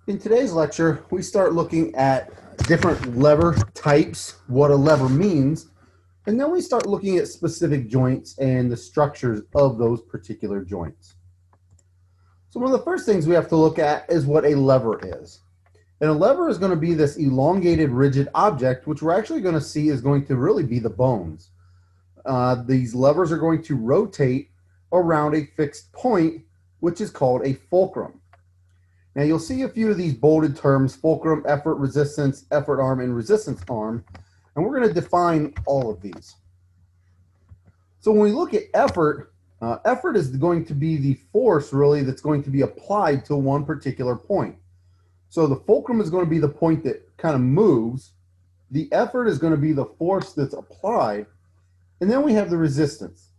In today's lecture, we start looking at different lever types, what a lever means, and then we start looking at specific joints and the structures of those particular joints. So one of the first things we have to look at is what a lever is. And a lever is going to be this elongated, rigid object, which we're actually going to see is going to really be the bones. These levers are going to rotate around a fixed point, which is called a fulcrum. Now you'll see a few of these bolded terms: fulcrum, effort, resistance, effort arm, and resistance arm. And we're going to define all of these. So when we look at effort, effort is going to be the force really that's going to be applied to one particular point. So the fulcrum is going to be the point that kind of moves. The effort is going to be the force that's applied. And then we have the resistance.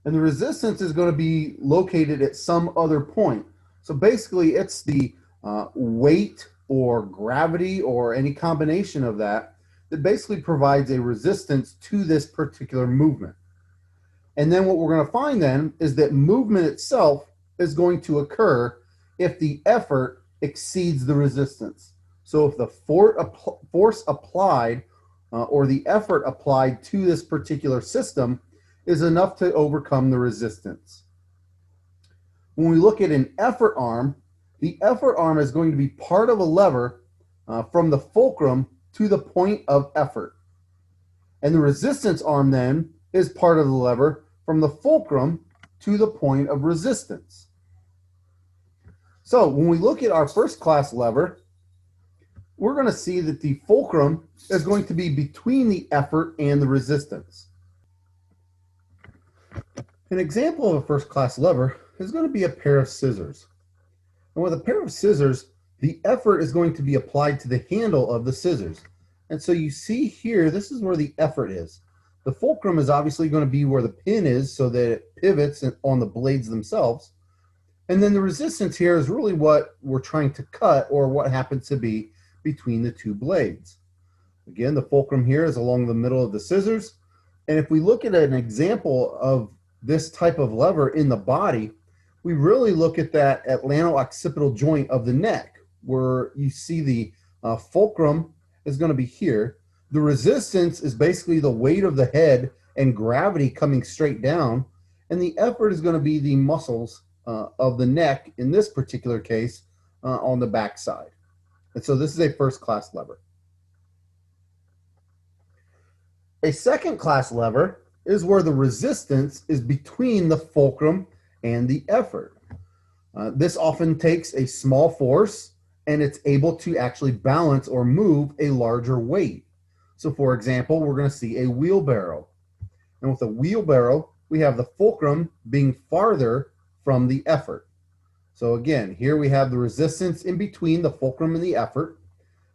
And the resistance is going to be located at some other point. So basically, it's the weight or gravity or any combination of that that basically provides a resistance to this particular movement. And then what we're going to find then is that movement itself is going to occur if the effort exceeds the resistance. So if the force applied or the effort applied to this particular system is enough to overcome the resistance. When we look at an effort arm, the effort arm is going to be part of a lever from the fulcrum to the point of effort. And the resistance arm then is part of the lever from the fulcrum to the point of resistance. So when we look at our first class lever, we're going to see that the fulcrum is going to be between the effort and the resistance. An example of a first class lever is going to be a pair of scissors. And with a pair of scissors, the effort is going to be applied to the handle of the scissors. And so you see here, this is where the effort is. The fulcrum is obviously going to be where the pin is so that it pivots on the blades themselves. And then the resistance here is really what we're trying to cut, or what happens to be between the two blades. Again, the fulcrum here is along the middle of the scissors. And if we look at an example of this type of lever in the body, we really look at that atlanto-occipital joint of the neck, where you see the fulcrum is going to be here. The resistance is basically the weight of the head and gravity coming straight down, and the effort is going to be the muscles of the neck, in this particular case, on the back side. And so this is a first class lever. A second class lever is where the resistance is between the fulcrum and the effort. This often takes a small force, and it's able to actually balance or move a larger weight. So for example, we're going to see a wheelbarrow. And with a wheelbarrow, we have the fulcrum being farther from the effort. So again, here we have the resistance in between the fulcrum and the effort.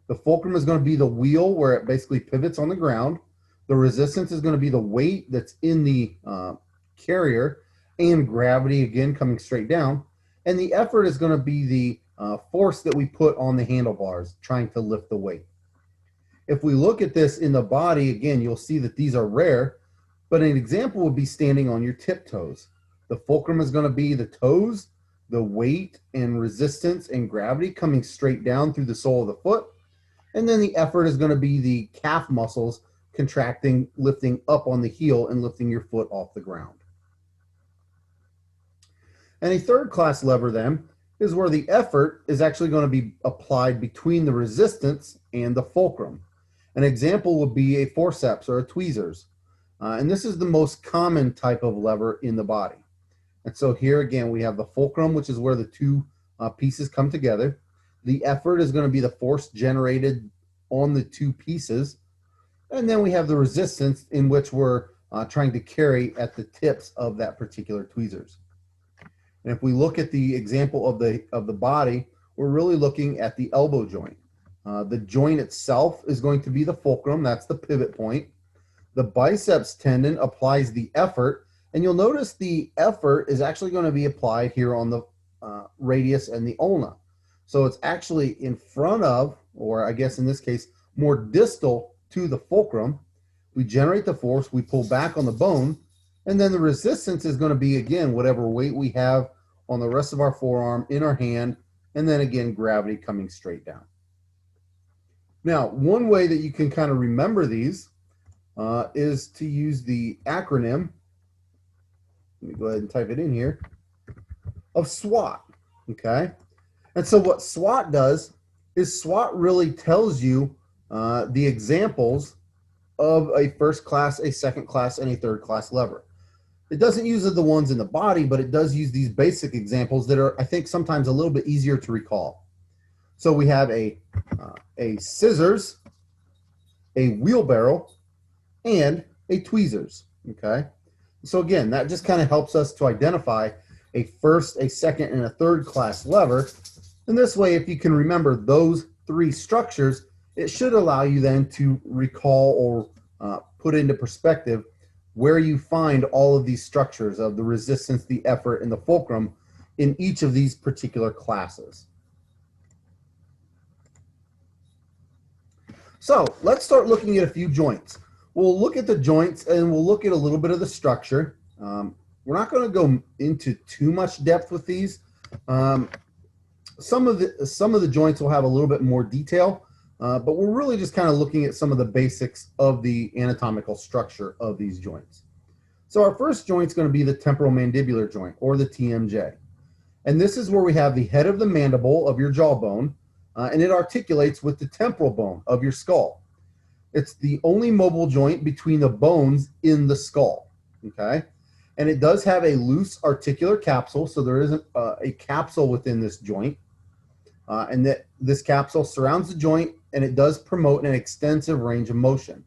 The fulcrum is going to be the wheel where it basically pivots on the ground. The resistance is going to be the weight that's in the carrier, and gravity again coming straight down. And the effort is going to be the force that we put on the handlebars trying to lift the weight. If we look at this in the body, again, you'll see that these are rare, but an example would be standing on your tiptoes. The fulcrum is going to be the toes, the weight and resistance and gravity coming straight down through the sole of the foot. And then the effort is going to be the calf muscles contracting, lifting up on the heel and lifting your foot off the ground. And a third class lever then is where the effort is actually going to be applied between the resistance and the fulcrum. An example would be a forceps or a tweezers. And this is the most common type of lever in the body. And so here again, we have the fulcrum, which is where the two pieces come together. The effort is going to be the force generated on the two pieces. And then we have the resistance, in which we're trying to carry at the tips of that particular tweezers. And if we look at the example of the body, we're really looking at the elbow joint. The joint itself is going to be the fulcrum. That's the pivot point. The biceps tendon applies the effort. And you'll notice the effort is actually going to be applied here on the radius and the ulna. So it's actually in front of, or I guess in this case, more distal to the fulcrum. We generate the force, we pull back on the bone, and then the resistance is going to be, again, whatever weight we have on the rest of our forearm, in our hand, and then again, gravity coming straight down. Now, one way that you can kind of remember these is to use the acronym. Let me go ahead and type it in here, of SWOT, okay? And so what SWOT does is SWOT really tells you the examples of a first class, a second class, and a third class lever. It doesn't use the ones in the body, but it does use these basic examples that are, I think, sometimes a little bit easier to recall. So we have a scissors, a wheelbarrow, and a tweezers, okay? So again, that just kind of helps us to identify a first, a second, and a third class lever. And this way, if you can remember those three structures, it should allow you then to recall or put into perspective where you find all of these structures of the resistance, the effort, and the fulcrum in each of these particular classes. So let's start looking at a few joints. We'll look at the joints and we'll look at a little bit of the structure. We're not going to go into too much depth with these. Some of the joints will have a little bit more detail, but we're really just kind of looking at some of the basics of the anatomical structure of these joints. So our first joint is going to be the temporomandibular joint, or the TMJ. And this is where we have the head of the mandible of your jawbone, and it articulates with the temporal bone of your skull. It's the only mobile joint between the bones in the skull, okay? And it does have a loose articular capsule, so there isn't a capsule within this joint. And that this capsule surrounds the joint, and it does promote an extensive range of motion.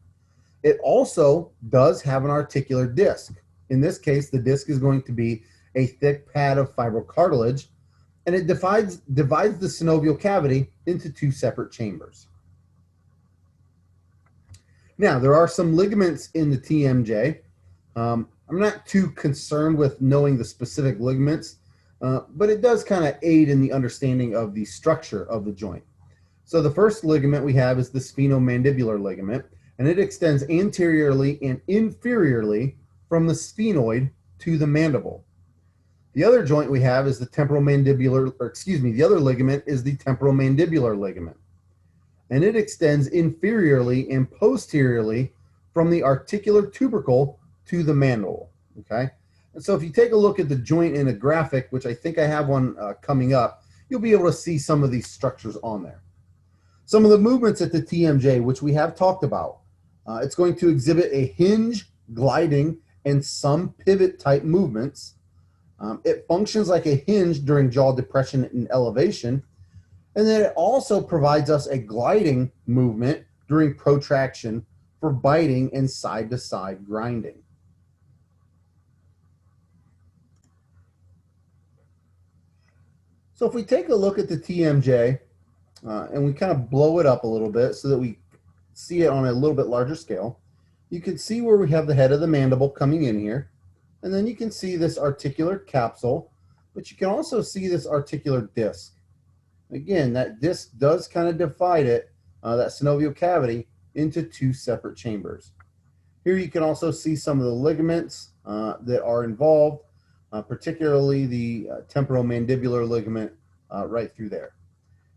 It also does have an articular disc. In this case, the disc is going to be a thick pad of fibrocartilage, and it divides the synovial cavity into two separate chambers. Now, there are some ligaments in the TMJ. I'm not too concerned with knowing the specific ligaments, but it does kind of aid in the understanding of the structure of the joint. So the first ligament we have is the sphenomandibular ligament, and it extends anteriorly and inferiorly from the sphenoid to the mandible. The other joint we have is the the other ligament is the temporomandibular ligament, and it extends inferiorly and posteriorly from the articular tubercle to the mandible, okay? And so if you take a look at the joint in a graphic, which I think I have one coming up, you'll be able to see some of these structures on there. Some of the movements at the TMJ, which we have talked about, it's going to exhibit a hinge, gliding, and some pivot type movements. It functions like a hinge during jaw depression and elevation. And then it also provides us a gliding movement during protraction for biting and side-to-side grinding. So if we take a look at the TMJ and we kind of blow it up a little bit so that we see it on a little bit larger scale, you can see where we have the head of the mandible coming in here. And then you can see this articular capsule, but you can also see this articular disc. Again, that disc does kind of divide it, that synovial cavity, into two separate chambers. Here you can also see some of the ligaments that are involved, particularly the temporomandibular ligament right through there.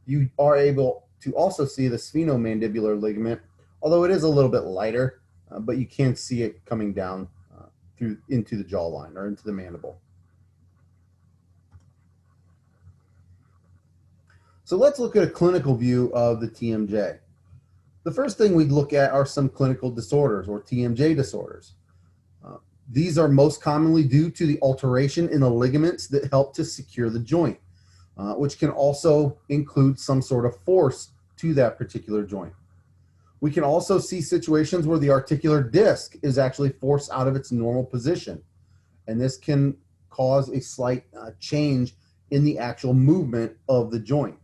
You are able to also see the sphenomandibular ligament, although it is a little bit lighter, but you can see it coming down into the jawline or into the mandible. So let's look at a clinical view of the TMJ. The first thing we'd look at are some clinical disorders, or TMJ disorders. These are most commonly due to the alteration in the ligaments that help to secure the joint, which can also include some sort of force to that particular joint. We can also see situations where the articular disc is actually forced out of its normal position, and this can cause a slight change in the actual movement of the joint.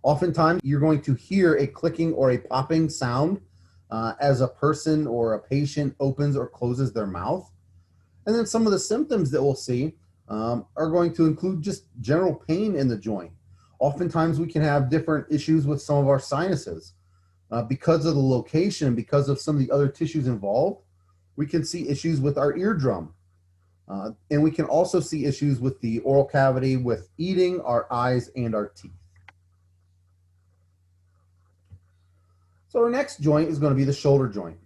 Oftentimes, you're going to hear a clicking or a popping sound as a person or a patient opens or closes their mouth. And then some of the symptoms that we'll see are going to include just general pain in the joint. Oftentimes, we can have different issues with some of our sinuses. Because of the location, because of some of the other tissues involved, we can see issues with our eardrum. And we can also see issues with the oral cavity, with eating, our eyes, and our teeth. So our next joint is going to be the shoulder joint.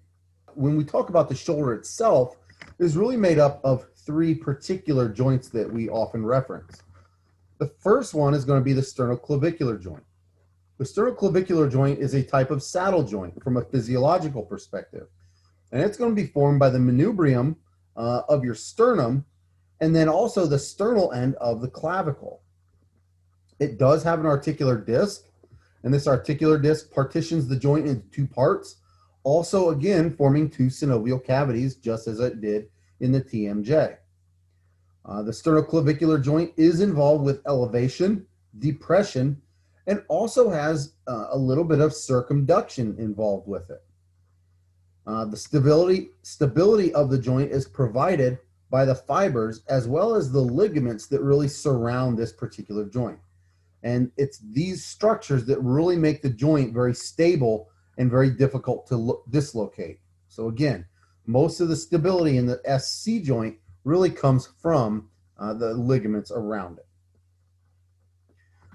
When we talk about the shoulder itself, it is really made up of three particular joints that we often reference. The first one is going to be the sternoclavicular joint. The sternoclavicular joint is a type of saddle joint from a physiological perspective. And it's going to be formed by the manubrium of your sternum and then also the sternal end of the clavicle. It does have an articular disc, and this articular disc partitions the joint into two parts, also again forming two synovial cavities, just as it did in the TMJ. The sternoclavicular joint is involved with elevation, depression, and also has a little bit of circumduction involved with it. The stability of the joint is provided by the fibers as well as the ligaments that really surround this particular joint. And it's these structures that really make the joint very stable and very difficult to dislocate. So again, most of the stability in the SC joint really comes from the ligaments around it.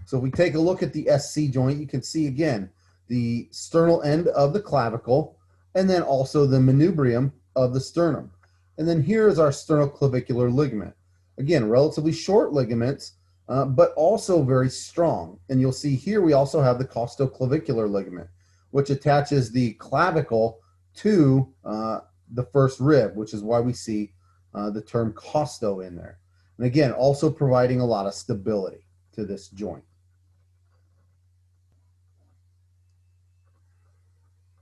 So if we take a look at the SC joint, you can see again the sternal end of the clavicle and then also the manubrium of the sternum. And then here is our sternoclavicular ligament. Again, relatively short ligaments, but also very strong. And you'll see here we also have the costoclavicular ligament, which attaches the clavicle to the first rib, which is why we see the term costo in there. And again, also providing a lot of stability to this joint.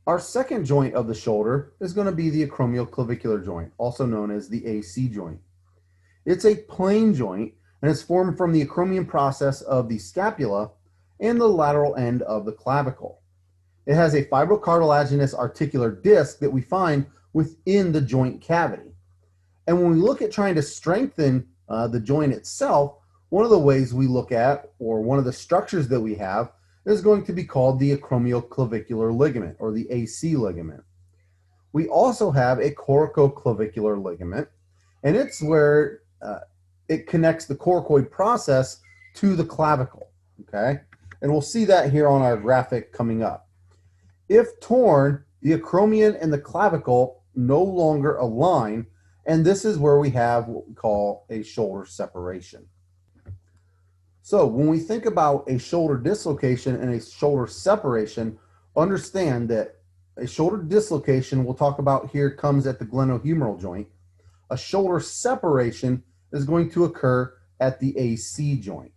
Our second joint of the shoulder is going to be the acromioclavicular joint, also known as the AC joint. It's a plane joint and it's formed from the acromion process of the scapula and the lateral end of the clavicle. It has a fibrocartilaginous articular disc that we find within the joint cavity. And when we look at trying to strengthen the joint itself, one of the ways we look at, or one of the structures that we have, is going to be called the acromioclavicular ligament, or the AC ligament. We also have a coracoclavicular ligament, and it's where it connects the coracoid process to the clavicle, okay? And we'll see that here on our graphic coming up. If torn, the acromion and the clavicle no longer align, and this is where we have what we call a shoulder separation. So when we think about a shoulder dislocation and a shoulder separation, understand that a shoulder dislocation we'll talk about here comes at the glenohumeral joint. A shoulder separation is going to occur at the AC joint.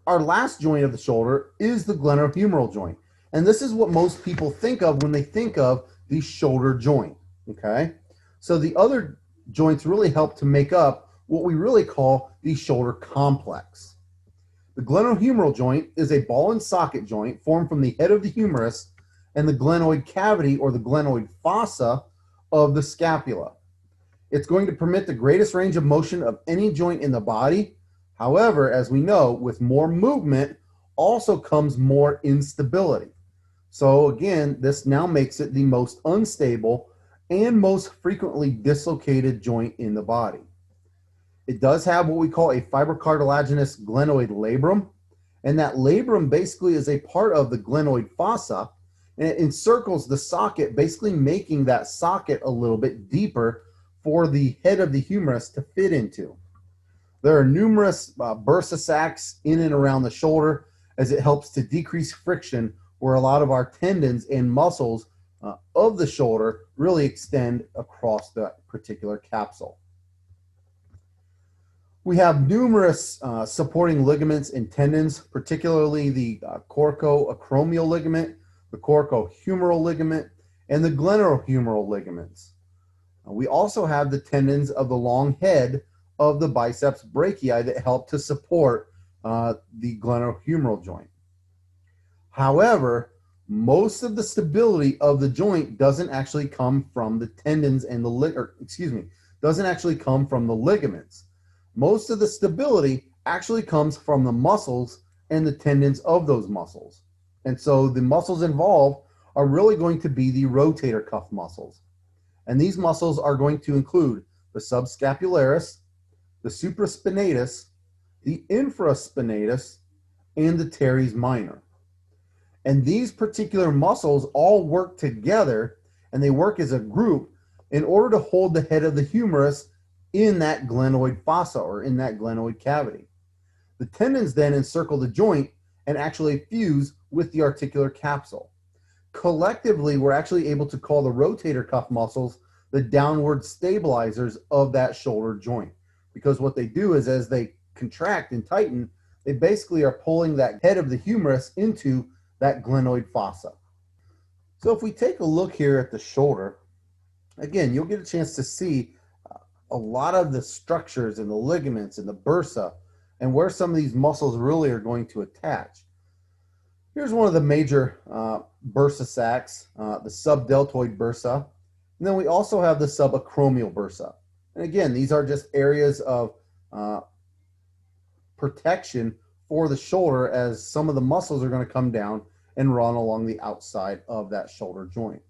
Our last joint of the shoulder is the glenohumeral joint. And this is what most people think of when they think of the shoulder joint, okay? So the other joints really help to make up what we really call the shoulder complex. The glenohumeral joint is a ball and socket joint formed from the head of the humerus and the glenoid cavity or the glenoid fossa of the scapula. It's going to permit the greatest range of motion of any joint in the body. However, as we know, with more movement also comes more instability. So again, this now makes it the most unstable and most frequently dislocated joint in the body. It does have what we call a fibrocartilaginous glenoid labrum, and that labrum basically is a part of the glenoid fossa, and it encircles the socket, basically making that socket a little bit deeper for the head of the humerus to fit into. There are numerous bursa sacs in and around the shoulder as it helps to decrease friction where a lot of our tendons and muscles of the shoulder really extend across that particular capsule. We have numerous supporting ligaments and tendons, particularly the coracoacromial ligament, the coracohumeral ligament, and the glenohumeral ligaments. We also have the tendons of the long head of the biceps brachii that help to support the glenohumeral joint. However, most of the stability of the joint doesn't actually come from the tendons and doesn't actually come from the ligaments. Most of the stability actually comes from the muscles and the tendons of those muscles. And so the muscles involved are really going to be the rotator cuff muscles. And these muscles are going to include the subscapularis, the supraspinatus, the infraspinatus, and the teres minor. And these particular muscles all work together, and they work as a group in order to hold the head of the humerus in that glenoid fossa, or in that glenoid cavity. The tendons then encircle the joint and actually fuse with the articular capsule. Collectively, we're actually able to call the rotator cuff muscles the downward stabilizers of that shoulder joint, because what they do is, as they contract and tighten, they basically are pulling that head of the humerus into that glenoid fossa. So if we take a look here at the shoulder, again, you'll get a chance to see a lot of the structures and the ligaments and the bursa, and where some of these muscles really are going to attach. Here's one of the major bursa sacs, the subdeltoid bursa, and then we also have the subacromial bursa. And again, these are just areas of protection for the shoulder, as some of the muscles are going to come down and run along the outside of that shoulder joint.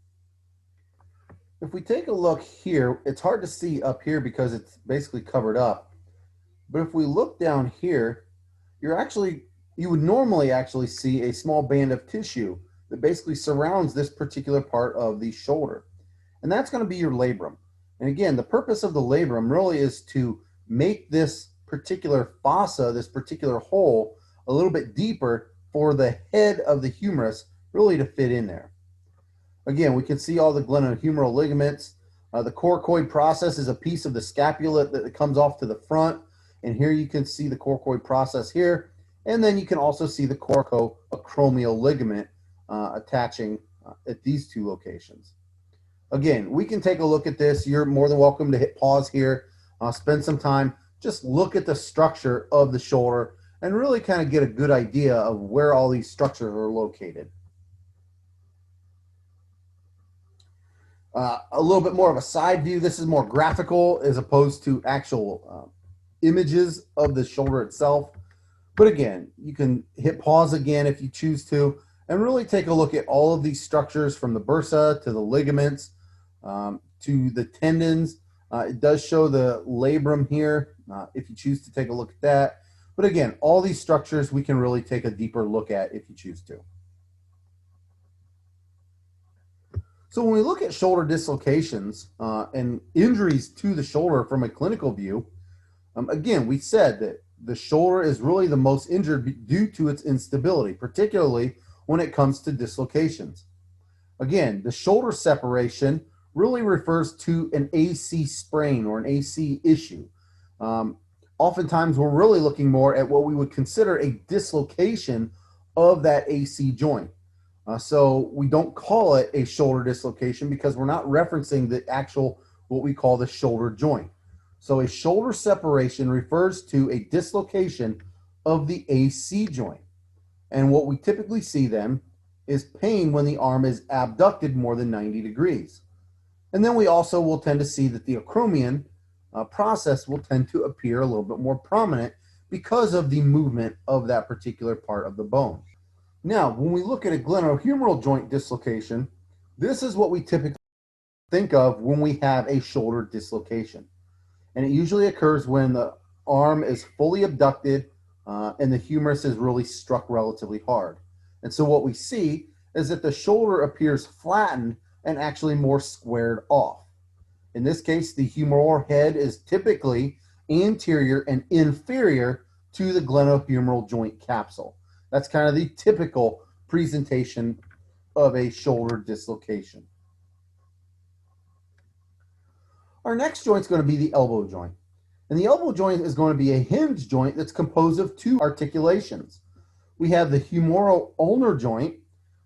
If we take a look here, it's hard to see up here because it's basically covered up. But if we look down here, you would normally actually see a small band of tissue that basically surrounds this particular part of the shoulder. And that's going to be your labrum. And again, the purpose of the labrum really is to make this particular fossa, this particular hole, a little bit deeper for the head of the humerus really to fit in there. Again, we can see all the glenohumeral ligaments. The coracoid process is a piece of the scapula that comes off to the front. And here you can see the coracoid process here. And then you can also see the coracoacromial ligament attaching at these two locations. Again, we can take a look at this. You're more than welcome to hit pause here, spend some time, just look at the structure of the shoulder and really kind of get a good idea of where all these structures are located. A little bit more of a side view. This is more graphical as opposed to actual images of the shoulder itself. But again, you can hit pause again if you choose to, and really take a look at all of these structures, from the bursa to the ligaments to the tendons. It does show the labrum here if you choose to take a look at that. But again, all these structures we can really take a deeper look at if you choose to. So when we look at shoulder dislocations and injuries to the shoulder from a clinical view, again, we said that the shoulder is really the most injured due to its instability, particularly when it comes to dislocations. Again, the shoulder separation really refers to an AC sprain or an AC issue. Oftentimes, we're really looking more at what we would consider a dislocation of that AC joint. So we don't call it a shoulder dislocation because we're not referencing the actual, what we call the shoulder joint. So a shoulder separation refers to a dislocation of the AC joint. And what we typically see then is pain when the arm is abducted more than 90 degrees. And then we also will tend to see that the acromion process will tend to appear a little bit more prominent because of the movement of that particular part of the bone. Now, when we look at a glenohumeral joint dislocation, this is what we typically think of when we have a shoulder dislocation. And it usually occurs when the arm is fully abducted and the humerus is really struck relatively hard. And so what we see is that the shoulder appears flattened and actually more squared off. In this case, the humeral head is typically anterior and inferior to the glenohumeral joint capsule. That's kind of the typical presentation of a shoulder dislocation. Our next joint is going to be the elbow joint. And the elbow joint is going to be a hinge joint that's composed of two articulations. We have the humeral ulnar joint,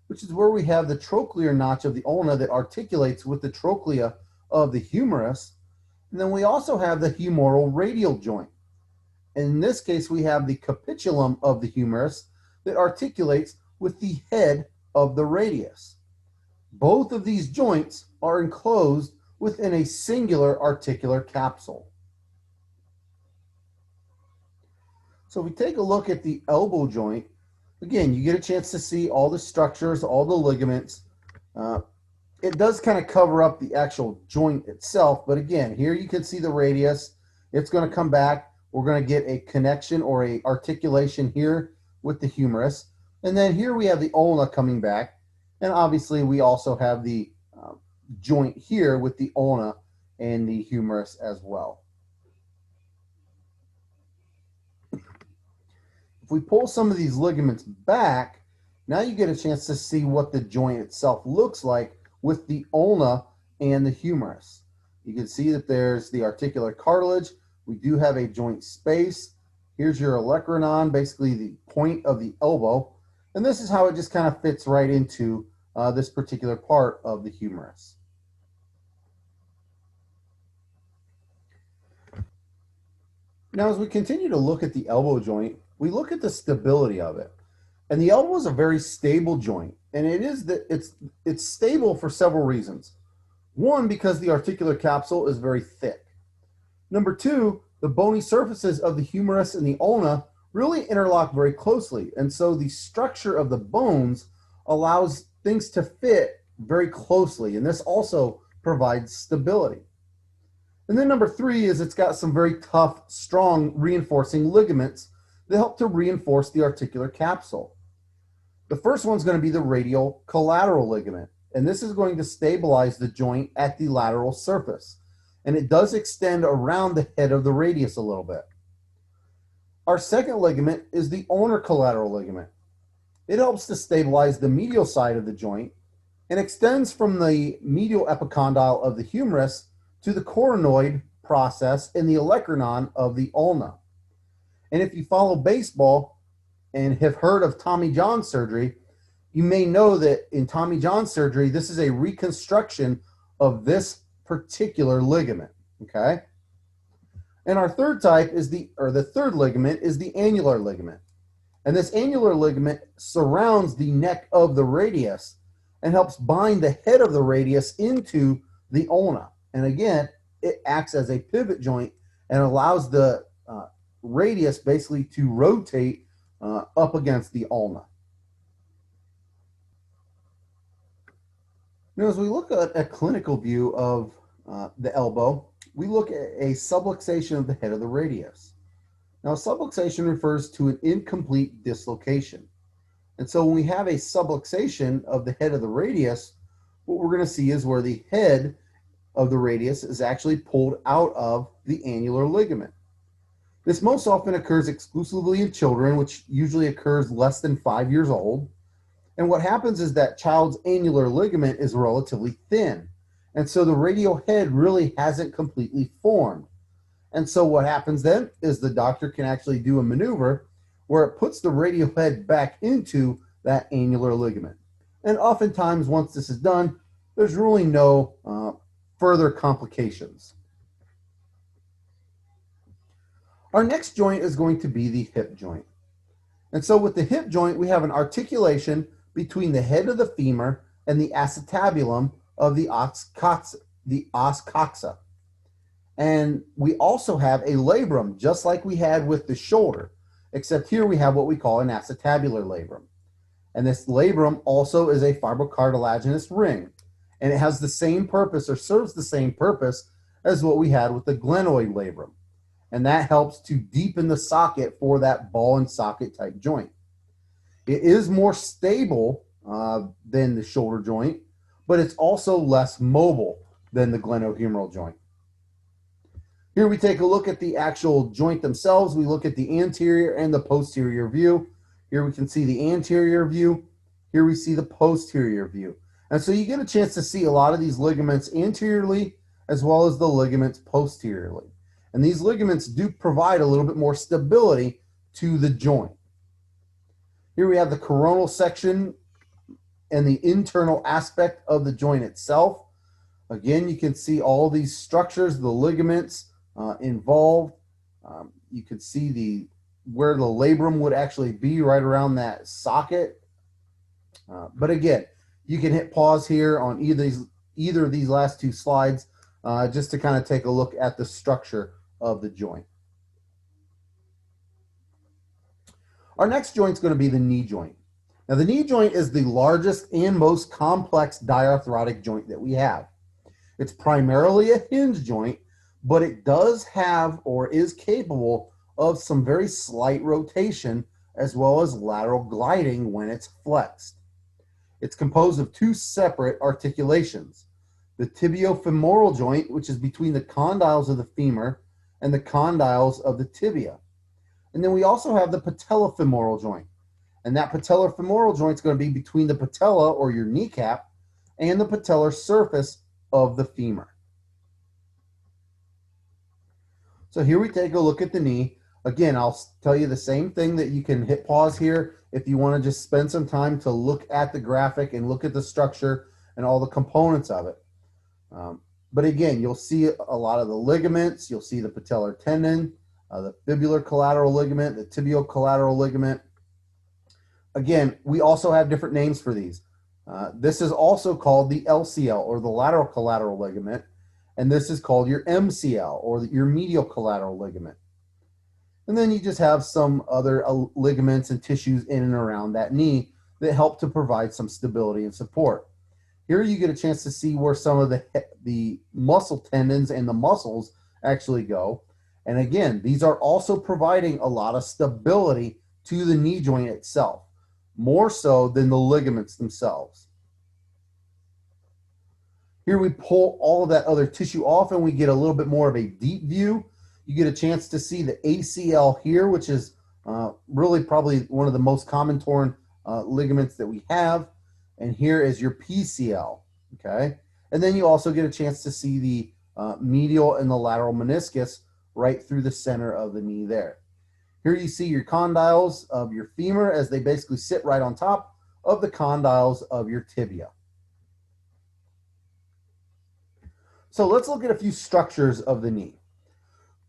which is where we have the trochlear notch of the ulna that articulates with the trochlea of the humerus. And then we also have the humeral radial joint. In this case, we have the capitulum of the humerus that articulates with the head of the radius. Both of these joints are enclosed within a singular articular capsule. So if we take a look at the elbow joint, again, you get a chance to see all the structures, all the ligaments. It does kind of cover up the actual joint itself, but again, here you can see the radius. It's going to come back. We're going to get a connection or a articulation here with the humerus. And then here we have the ulna coming back. And obviously we also have the joint here with the ulna and the humerus as well. If we pull some of these ligaments back, now you get a chance to see what the joint itself looks like with the ulna and the humerus. You can see that there's the articular cartilage. We do have a joint space. Here's your olecranon, basically the point of the elbow. And this is how it just kind of fits right into this particular part of the humerus. Now, as we continue to look at the elbow joint, we look at the stability of it. And the elbow is a very stable joint, and it's stable for several reasons. One, because the articular capsule is very thick. Number two, the bony surfaces of the humerus and the ulna really interlock very closely, and so the structure of the bones allows things to fit very closely, and this also provides stability. And then number three is it's got some very tough, strong reinforcing ligaments that help to reinforce the articular capsule. The first one's going to be the radial collateral ligament, and this is going to stabilize the joint at the lateral surface. And it does extend around the head of the radius a little bit. Our second ligament is the ulnar collateral ligament. It helps to stabilize the medial side of the joint and extends from the medial epicondyle of the humerus to the coronoid process in the olecranon of the ulna. And if you follow baseball and have heard of Tommy John surgery, you may know that in Tommy John surgery, this is a reconstruction of this particular ligament, okay? And our third type is the third ligament is the annular ligament. And this annular ligament surrounds the neck of the radius and helps bind the head of the radius into the ulna. And again, it acts as a pivot joint and allows the radius basically to rotate up against the ulna. Now, as we look at a clinical view of the elbow, we look at a subluxation of the head of the radius. Now, subluxation refers to an incomplete dislocation. And so when we have a subluxation of the head of the radius, what we're going to see is where the head of the radius is actually pulled out of the annular ligament. This most often occurs exclusively in children, which usually occurs less than 5 years old. And what happens is that child's annular ligament is relatively thin. And so the radial head really hasn't completely formed. And so what happens then is the doctor can actually do a maneuver where it puts the radial head back into that annular ligament. And oftentimes, once this is done, there's really no further complications. Our next joint is going to be the hip joint. And so with the hip joint, we have an articulation between the head of the femur and the acetabulum of the os coxa. And we also have a labrum, just like we had with the shoulder, except here we have what we call an acetabular labrum. And this labrum also is a fibrocartilaginous ring, and it has the same purpose, or serves the same purpose, as what we had with the glenoid labrum. And that helps to deepen the socket for that ball and socket type joint. It is more stable than the shoulder joint, but it's also less mobile than the glenohumeral joint. Here we take a look at the actual joint themselves. We look at the anterior and the posterior view. Here we can see the anterior view. Here we see the posterior view. And so you get a chance to see a lot of these ligaments anteriorly as well as the ligaments posteriorly. And these ligaments do provide a little bit more stability to the joint. Here we have the coronal section and the internal aspect of the joint itself. Again, you can see all these structures, the ligaments involved. You can see where the labrum would actually be right around that socket. But again, you can hit pause here on either of these last two slides just to kind of take a look at the structure of the joint. Our next joint is going to be the knee joint. Now, the knee joint is the largest and most complex diarthrotic joint that we have. It's primarily a hinge joint, but it does have or is capable of some very slight rotation as well as lateral gliding when it's flexed. It's composed of two separate articulations: the tibiofemoral joint, which is between the condyles of the femur and the condyles of the tibia. And then we also have the patellofemoral joint. And that patellofemoral joint is going to be between the patella, or your kneecap, and the patellar surface of the femur. So here we take a look at the knee. Again, I'll tell you the same thing, that you can hit pause here if you want to just spend some time to look at the graphic and look at the structure and all the components of it. But again, you'll see a lot of the ligaments. You'll see the patellar tendon, the fibular collateral ligament, the tibial collateral ligament. Again, we also have different names for these. This is also called the LCL, or the lateral collateral ligament, and this is called your MCL, or your medial collateral ligament. And then you just have some other ligaments and tissues in and around that knee that help to provide some stability and support. Here you get a chance to see where some of the muscle tendons and the muscles actually go. And again, these are also providing a lot of stability to the knee joint itself, more so than the ligaments themselves. Here we pull all of that other tissue off and we get a little bit more of a deep view. You get a chance to see the ACL here, which is really probably one of the most common torn ligaments that we have. And here is your PCL, okay? And then you also get a chance to see the medial and the lateral meniscus right through the center of the knee there. Here you see your condyles of your femur, as they basically sit right on top of the condyles of your tibia. So let's look at a few structures of the knee.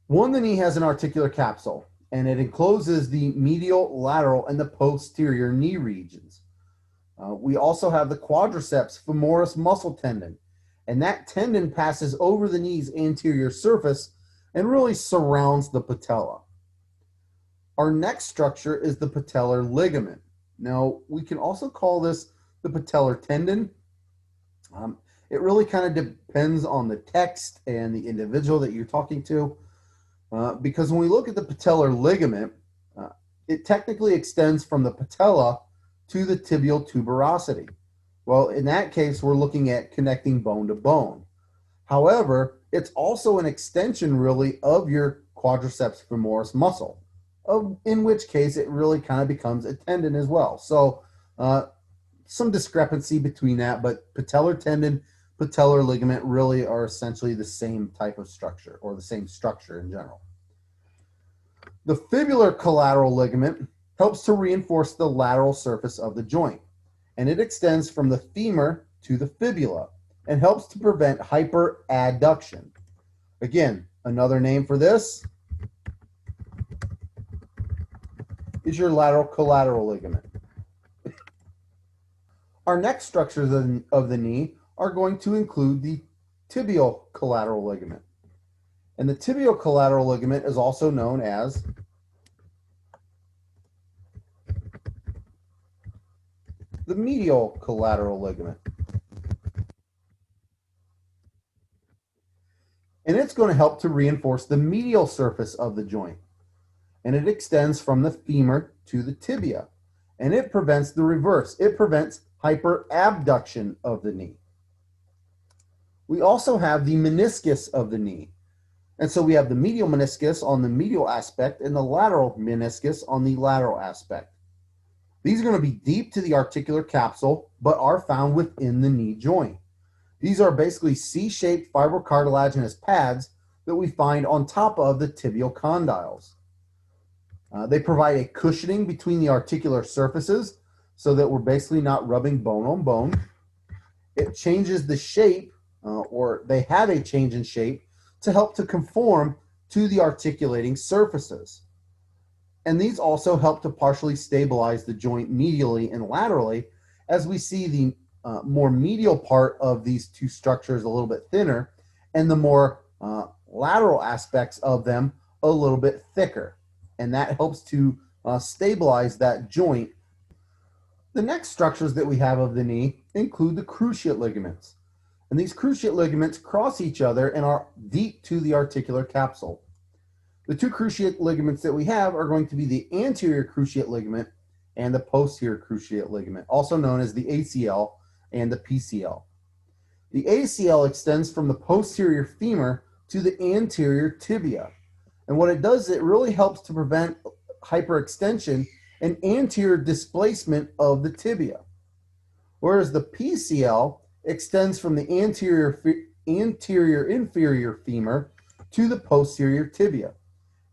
One, the knee has an articular capsule, and it encloses the medial, lateral, and the posterior knee regions. We also have the quadriceps femoris muscle tendon, and that tendon passes over the knee's anterior surface and really surrounds the patella. Our next structure is the patellar ligament. Now, we can also call this the patellar tendon. It really kind of depends on the text and the individual that you're talking to, because when we look at the patellar ligament, it technically extends from the patella to the tibial tuberosity. Well, in that case, we're looking at connecting bone to bone. However, it's also an extension really of your quadriceps femoris muscle, in which case it really kind of becomes a tendon as well. So some discrepancy between that, but patellar tendon, patellar ligament really are essentially the same type of structure, or the same structure in general. The fibular collateral ligament helps to reinforce the lateral surface of the joint, and it extends from the femur to the fibula and helps to prevent hyperadduction. Again, another name for this is your lateral collateral ligament. Our next structures of the knee are going to include the tibial collateral ligament. And the tibial collateral ligament is also known as the medial collateral ligament. And it's going to help to reinforce the medial surface of the joint. And it extends from the femur to the tibia. And it prevents the reverse. It prevents hyperabduction of the knee. We also have the meniscus of the knee. And so we have the medial meniscus on the medial aspect and the lateral meniscus on the lateral aspect. These are going to be deep to the articular capsule, but are found within the knee joint. These are basically C-shaped fibrocartilaginous pads that we find on top of the tibial condyles. They provide a cushioning between the articular surfaces so that we're basically not rubbing bone on bone. It changes the shape, or they have a change in shape to help to conform to the articulating surfaces. And these also help to partially stabilize the joint medially and laterally, as we see the more medial part of these two structures a little bit thinner, and the more lateral aspects of them a little bit thicker. And that helps to stabilize that joint. The next structures that we have of the knee include the cruciate ligaments. And these cruciate ligaments cross each other and are deep to the articular capsule. The two cruciate ligaments that we have are going to be the anterior cruciate ligament and the posterior cruciate ligament, also known as the ACL and the PCL. The ACL extends from the posterior femur to the anterior tibia. And what it does, it really helps to prevent hyperextension and anterior displacement of the tibia. Whereas the PCL extends from the anterior inferior femur to the posterior tibia.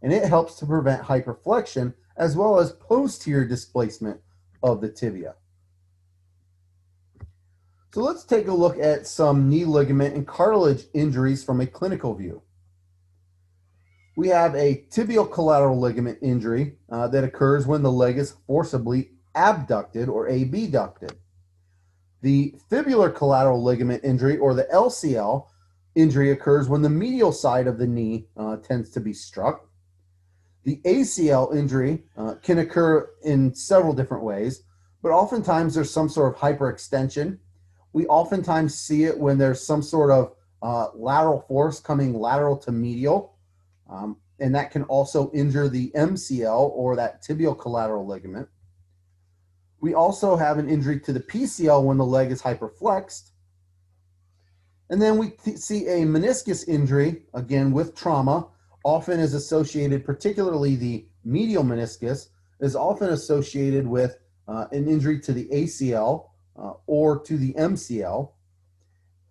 And it helps to prevent hyperflexion as well as posterior displacement of the tibia. So let's take a look at some knee ligament and cartilage injuries from a clinical view. We have a tibial collateral ligament injury that occurs when the leg is forcibly abducted or abducted. The fibular collateral ligament injury, or the LCL injury, occurs when the medial side of the knee tends to be struck. The ACL injury can occur in several different ways, but oftentimes there's some sort of hyperextension. We oftentimes see it when there's some sort of lateral force coming lateral to medial, and that can also injure the MCL, or that tibial collateral ligament. We also have an injury to the PCL when the leg is hyperflexed. And then we see a meniscus injury, again with trauma, often is associated, particularly the medial meniscus, is often associated with an injury to the ACL or to the MCL.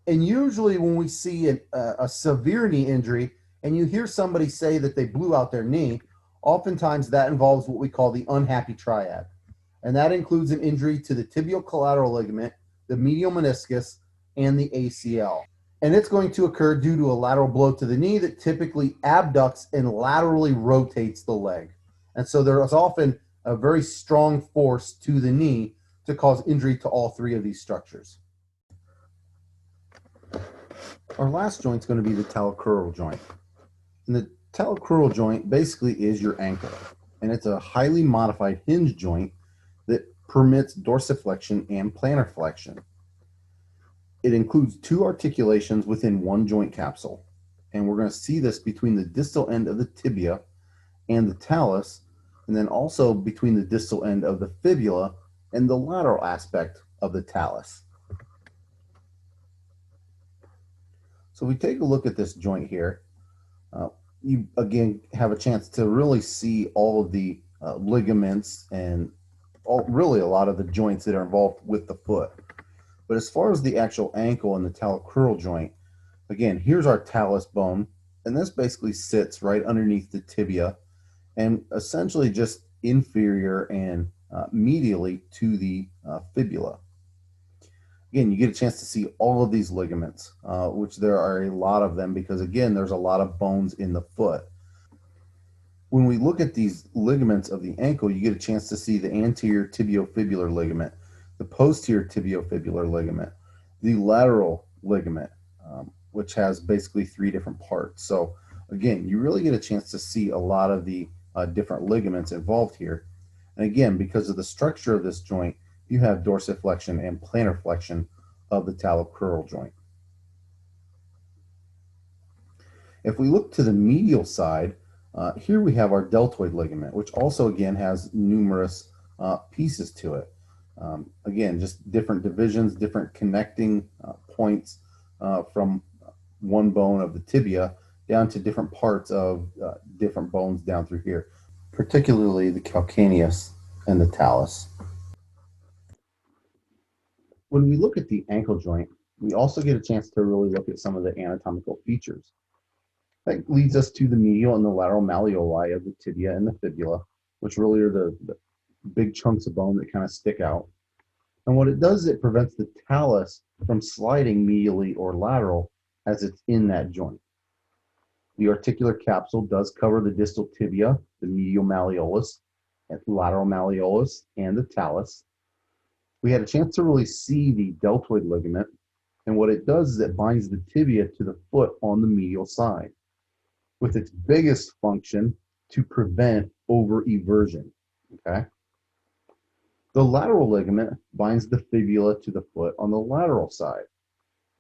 And usually when we see a severe knee injury and you hear somebody say that they blew out their knee, oftentimes that involves what we call the unhappy triad. And that includes an injury to the tibial collateral ligament, the medial meniscus, and the ACL. And it's going to occur due to a lateral blow to the knee that typically abducts and laterally rotates the leg. And so there is often a very strong force to the knee to cause injury to all three of these structures. Our last joint is going to be the talocrural joint. And the talocrural joint basically is your ankle. And it's a highly modified hinge joint that permits dorsiflexion and plantar flexion. It includes two articulations within one joint capsule. And we're going to see this between the distal end of the tibia and the talus, and then also between the distal end of the fibula and the lateral aspect of the talus. So we take a look at this joint here. You again have a chance to really see all of the ligaments and really a lot of the joints that are involved with the foot. But as far as the actual ankle and the talocrural joint, again, here's our talus bone, and this basically sits right underneath the tibia and essentially just inferior and medially to the fibula. Again, you get a chance to see all of these ligaments, which there are a lot of them because, again, there's a lot of bones in the foot. When we look at these ligaments of the ankle, you get a chance to see the anterior tibiofibular ligament, the posterior tibiofibular ligament, the lateral ligament, which has basically three different parts. So, again, you really get a chance to see a lot of the different ligaments involved here. And again, because of the structure of this joint, you have dorsiflexion and plantar flexion of the talocrural joint. If we look to the medial side, here we have our deltoid ligament, which also again has numerous pieces to it. Again, just different divisions, different connecting points from one bone of the tibia down to different parts of different bones down through here, particularly the calcaneus and the talus. When we look at the ankle joint, we also get a chance to really look at some of the anatomical features. That leads us to the medial and the lateral malleoli of the tibia and the fibula, which really are the big chunks of bone that kind of stick out. And what it does is it prevents the talus from sliding medially or lateral as it's in that joint. The articular capsule does cover the distal tibia, the medial malleolus, and lateral malleolus, and the talus. We had a chance to really see the deltoid ligament, and what it does is it binds the tibia to the foot on the medial side, with its biggest function to prevent over-eversion, okay? The lateral ligament binds the fibula to the foot on the lateral side.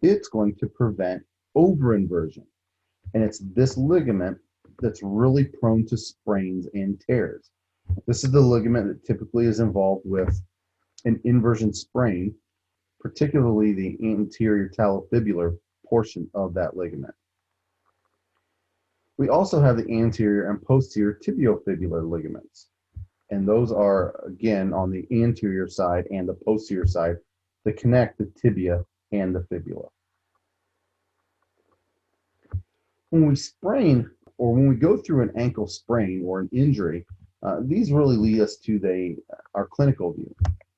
It's going to prevent over-inversion, and it's this ligament that's really prone to sprains and tears. This is the ligament that typically is involved with an inversion sprain, particularly the anterior talofibular portion of that ligament. We also have the anterior and posterior tibiofibular ligaments, and those are, again, on the anterior side and the posterior side that connect the tibia and the fibula. When we sprain, or when we go through an ankle sprain or an injury, these really lead us to our clinical view.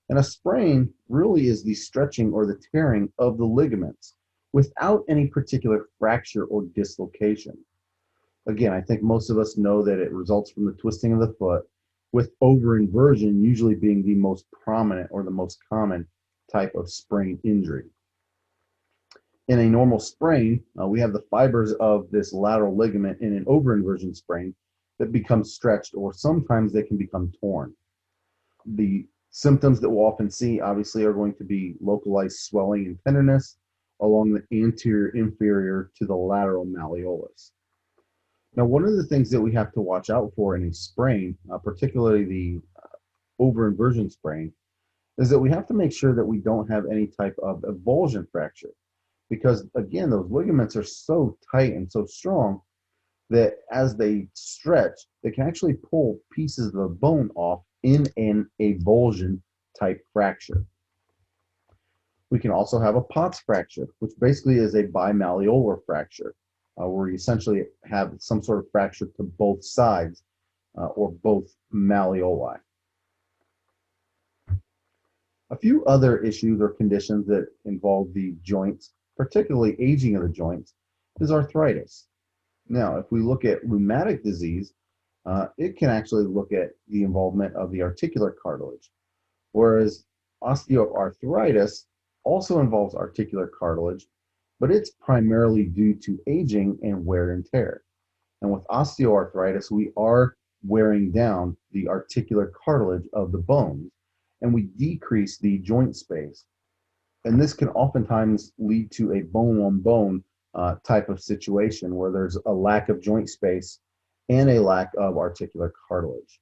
And a sprain really is the stretching or the tearing of the ligaments without any particular fracture or dislocation. Again, I think most of us know that it results from the twisting of the foot, with overinversion usually being the most prominent or the most common type of sprain injury. In a normal sprain, we have the fibers of this lateral ligament in an overinversion sprain that become stretched, or sometimes they can become torn. The symptoms that we'll often see, obviously, are going to be localized swelling and tenderness along the anterior inferior to the lateral malleolus. Now, one of the things that we have to watch out for in a sprain, particularly the overinversion sprain, is that we have to make sure that we don't have any type of avulsion fracture. Because, again, those ligaments are so tight and so strong that as they stretch, they can actually pull pieces of the bone off in an avulsion type fracture. We can also have a Potts fracture, which basically is a bimalleolar fracture, where you essentially have some sort of fracture to both sides or both malleoli. A few other issues or conditions that involve the joints, particularly aging of the joints, is arthritis. Now, if we look at rheumatic disease, it can actually look at the involvement of the articular cartilage, whereas osteoarthritis also involves articular cartilage, but it's primarily due to aging and wear and tear. And with osteoarthritis, we are wearing down the articular cartilage of the bones, and we decrease the joint space. And this can oftentimes lead to a bone-on-bone type of situation where there's a lack of joint space and a lack of articular cartilage.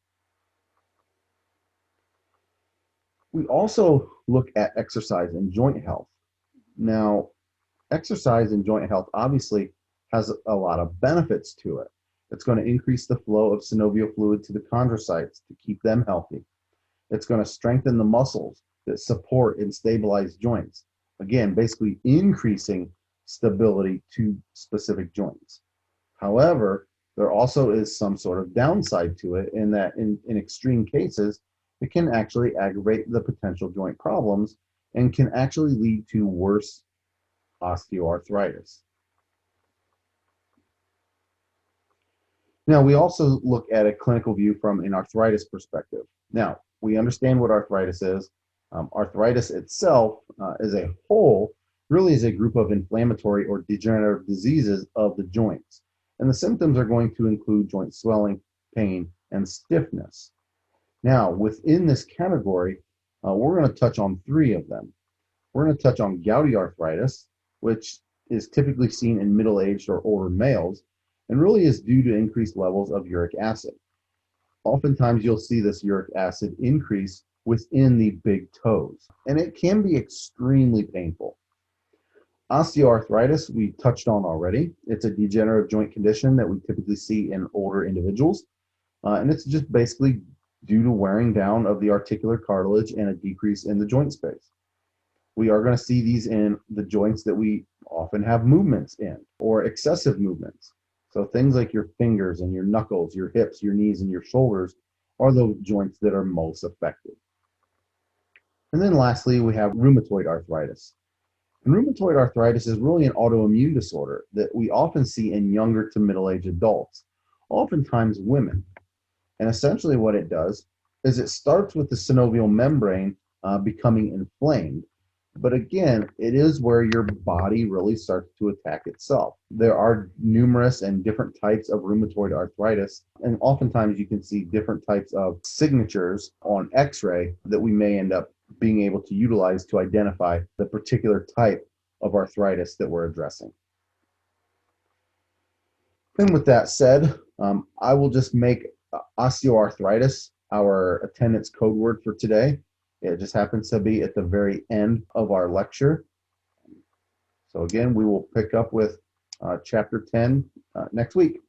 We also look at exercise and joint health. Now, exercise and joint health obviously has a lot of benefits to it. It's going to increase the flow of synovial fluid to the chondrocytes to keep them healthy. It's going to strengthen the muscles that support and stabilize joints. Again, basically increasing stability to specific joints. However, there also is some sort of downside to it in that in extreme cases, it can actually aggravate the potential joint problems and can actually lead to worse osteoarthritis. Now, we also look at a clinical view from an arthritis perspective. Now, we understand what arthritis is. Arthritis itself, as a whole, really is a group of inflammatory or degenerative diseases of the joints. And the symptoms are going to include joint swelling, pain, and stiffness. Now, within this category, we're going to touch on three of them. We're going to touch on gouty arthritis, which is typically seen in middle-aged or older males, and really is due to increased levels of uric acid. Oftentimes, you'll see this uric acid increase within the big toes, and it can be extremely painful. Osteoarthritis, we touched on already. It's a degenerative joint condition that we typically see in older individuals, and it's just basically due to wearing down of the articular cartilage and a decrease in the joint space. We are going to see these in the joints that we often have movements in, or excessive movements. So things like your fingers and your knuckles, your hips, your knees, and your shoulders are the joints that are most affected. And then lastly, we have rheumatoid arthritis. And rheumatoid arthritis is really an autoimmune disorder that we often see in younger to middle-aged adults, oftentimes women. And essentially what it does is it starts with the synovial membrane becoming inflamed. But again, it is where your body really starts to attack itself. There are numerous and different types of rheumatoid arthritis, and oftentimes you can see different types of signatures on X-ray that we may end up being able to utilize to identify the particular type of arthritis that we're addressing. And with that said, I will just make osteoarthritis our attendance code word for today. It just happens to be at the very end of our lecture. So again, we will pick up with chapter 10 next week.